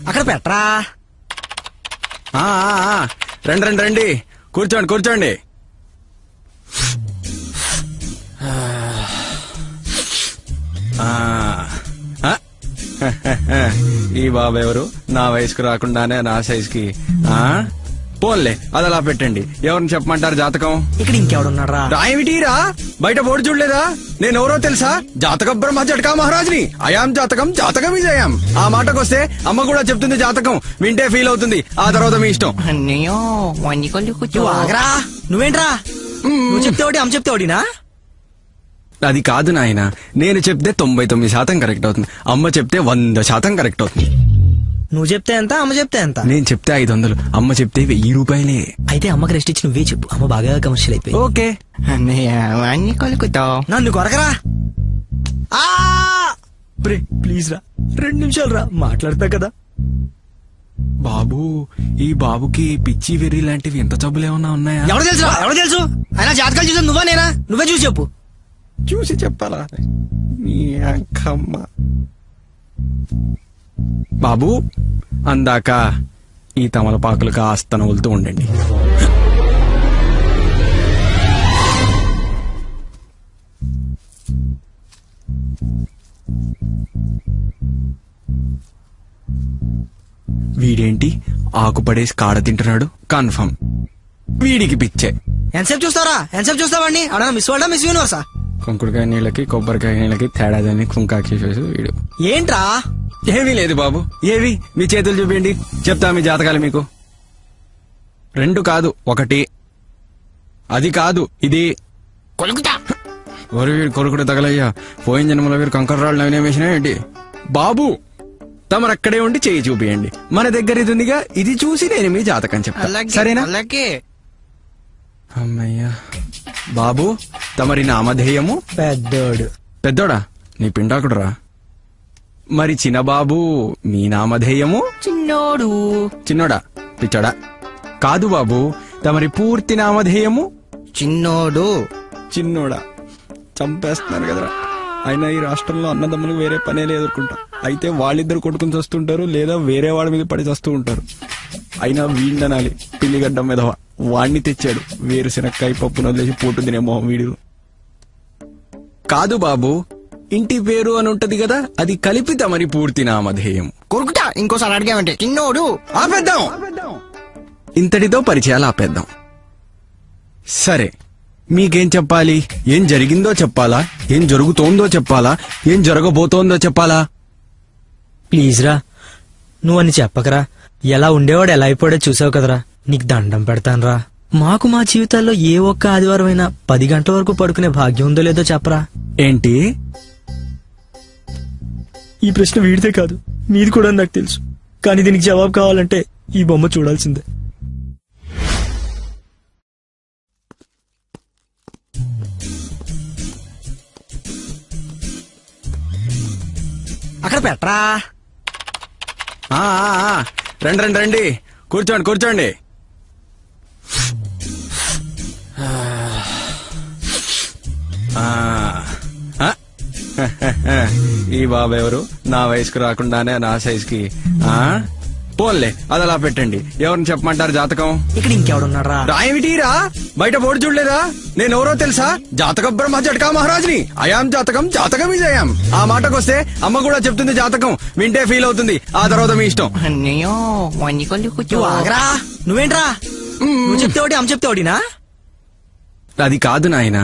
అక్కడ పెట్టరా. రండి రండి రండి, కూర్చోండి కూర్చోండి. ఈ బాబు ఎవరు? నా వయసుకు రాకుండానే నా సైజుకి. పోన్లే, అది అలా పెట్టండి. ఎవరిని చెప్పమంటారు జాతకం? ఇక్కడ ఇంకెవడున్నారా? రాయమిటీరా, బయట బోర్డు చూడలేదా? నేను ఎవరో తెలుసా? జాతక బ్రహ్మ జటకా మహారాజ్ని. అయాం జాతకం జాతకం విజయం. ఆ మాటకొస్తే అమ్మ కూడా చెప్తుంది జాతకం, వింటే ఫీల్ అవుతుంది. ఆ తర్వాత మీ ఇష్టం. నువ్వు ఆగరా. నువ్వేంట్రా? నువ్వు చెప్తే ఒకటి, అమ్మ చెప్తే ఒకటినా? అది కాదు నాయన, నేను చెప్తే 99% కరెక్ట్ అవుతుంది, అమ్మ చెప్తే 100% కరెక్ట్ అవుతుంది. నువ్వు చెప్తే ఎంత, అమ్మ చెప్తే ఎంత? నేను చెప్తే 500, అమ్మ చెప్తే 1000 రూపాయలే. అయితే అమ్మకి రెస్ట్ ఇచ్చి నువ్వే చెప్పు, అమ్మ బాగా కమర్షియల్ అయిపోయి. ఓకే. నన్ను కొరకరా. ప్లీజ్ రా, 2 నిమిషాలు రా, మాట్లాడతా కదా. బాబు, ఈ బాబుకి పిచ్చి వెర్రి లాంటివి ఎంత జబ్బులేమన్నా ఉన్నాయా? ఎవరు తెలుసు? ఎవరు తెలుసు? అయినా జాతకాలు చూసాను నువ్వా నేనా? నువ్వే చూసి చెప్పు. చూసి చెప్పాలా? నీ అక్కమ్మ. బాబు, అందాక ఈ తమలపాకులు కాస్త నవ్వులుతూ ఉండండి. వీడేంటి ఆకు పడేసి కాడ తింటున్నాడు? కన్ఫర్మ్ వీడికి పిచ్చే. ఎంతసేపు చూస్తారా? ఎంతసేపు చూస్తావాడిని? అడా మిస్ వరల్డా, మిస్ యూనివర్సా? కుంకుడుకాయ నీళ్ళకి కొబ్బరికాయ నీళ్ళకి తేడాదని కుంకాకి వీడు. ఏంట్రా? ఏమీ లేదు బాబు. ఏవి? మీ చేతులు చూపించండి, చెప్తా మీ జాతకాలు మీకు. 2 కాదు, 1. అది కాదు, ఇది. వీడు కొరుకుడు తగలయ్యా. పోయిన జన్మలో వీరు కంకర్రాళ్ళు నవీనే వేసినా ఏంటి? బాబు, తమరక్కడే ఉండి చేయి చూపియండి. మన దగ్గర ఇది ఉందిగా, ఇది చూసి నేను మీ జాతకం చెప్తా, సరేనా? అమ్మయ్యా. బాబు, తమరి నామధేయము? పెద్దోడు. పెద్దోడా? నీ పిండాకుడురా. మరి చిన్నబాబు, మీ నామధేయము? చిన్నోడు. చిన్నోడా? పిచ్చోడా? కాదు బాబు, తమరి పూర్తి నామధేయము? చిన్నోడు. చిన్నోడా? చంపేస్తున్నారు కదరా. అయినా ఈ రాష్ట్రంలో అన్నదమ్ములు వేరే పనేలే ఎదుర్కొంటా. అయితే వాళ్ళిద్దరు కొట్టుకుని చస్తుంటారు, లేదా వేరే వాడి మీద పడి చస్తూ ఉంటారు. అయినా వీండనాలి, పిల్లిగడ్డం మీద వాణ్ణి తెచ్చాడు. వేరుశనక్కాయ పప్పును వదిలేసి పోటు తినే మొహం వీడు. కాదు బాబు, ఇంటి పేరు అని ఉంటది కదా, అది కలిపి తమరి పూర్తి నామధేయం. కొరుకుతా. ఇంకోసారి అడిగామంటే చిన్నోడు. ఆపేద్దాం, ఇంతటితో పరిచయాలు ఆపేద్దాం. సరే, మీకేం చెప్పాలి? ఏం జరిగిందో చెప్పాలా? ఏం జరుగుతోందో చెప్పాలా? ఏం జరగబోతోందో చెప్పాలా? ప్లీజ్ రా, నువ్వని చెప్పకరా. ఎలా ఉండేవాడు ఎలా అయిపోయాడో చూసావు కదరా. నీకు దండం పెడతానురా. మాకు మా జీవితాల్లో ఏ ఒక్క ఆదివారం అయినా 10 గంటల వరకు పడుకునే భాగ్యం ఉందో లేదో చెప్పరా. ఏంటి? ఈ ప్రశ్న వీడితే కాదు, నీది కూడా నాకు తెలుసు. కానీ దీనికి జవాబు కావాలంటే ఈ బొమ్మ చూడాల్సిందే. అక్కడ పెట్టరా. రండి రండి రండి, కూర్చోండి కూర్చోండి. ఈ బాబు ఎవరు? నా వయసుకు రాకుండానే నా సైజుకి. పోన్లే, అది అలా పెట్టండి. ఎవరిని చెప్పమంటారు జాతకం? ఇక్కడ ఇంకెవడున్నారా? రాయమిటీరా, బయట బోర్డు చూడలేదా? నేను ఎవరో తెలుసా? జాతక బ్రహ్మ జటకా మహారాజ్ని. అయాం జాతకం జాతకం విజయం. ఆ మాటకొస్తే అమ్మ కూడా చెప్తుంది జాతకం, వింటే ఫీల్ అవుతుంది. ఆ తర్వాత మీ ఇష్టం. నువ్వు ఆగరా. నువ్వేంట్రా? నువ్వు చెప్తే ఒకటి, అమ్మ చెప్తే ఒకటినా? అది కాదు నాయన,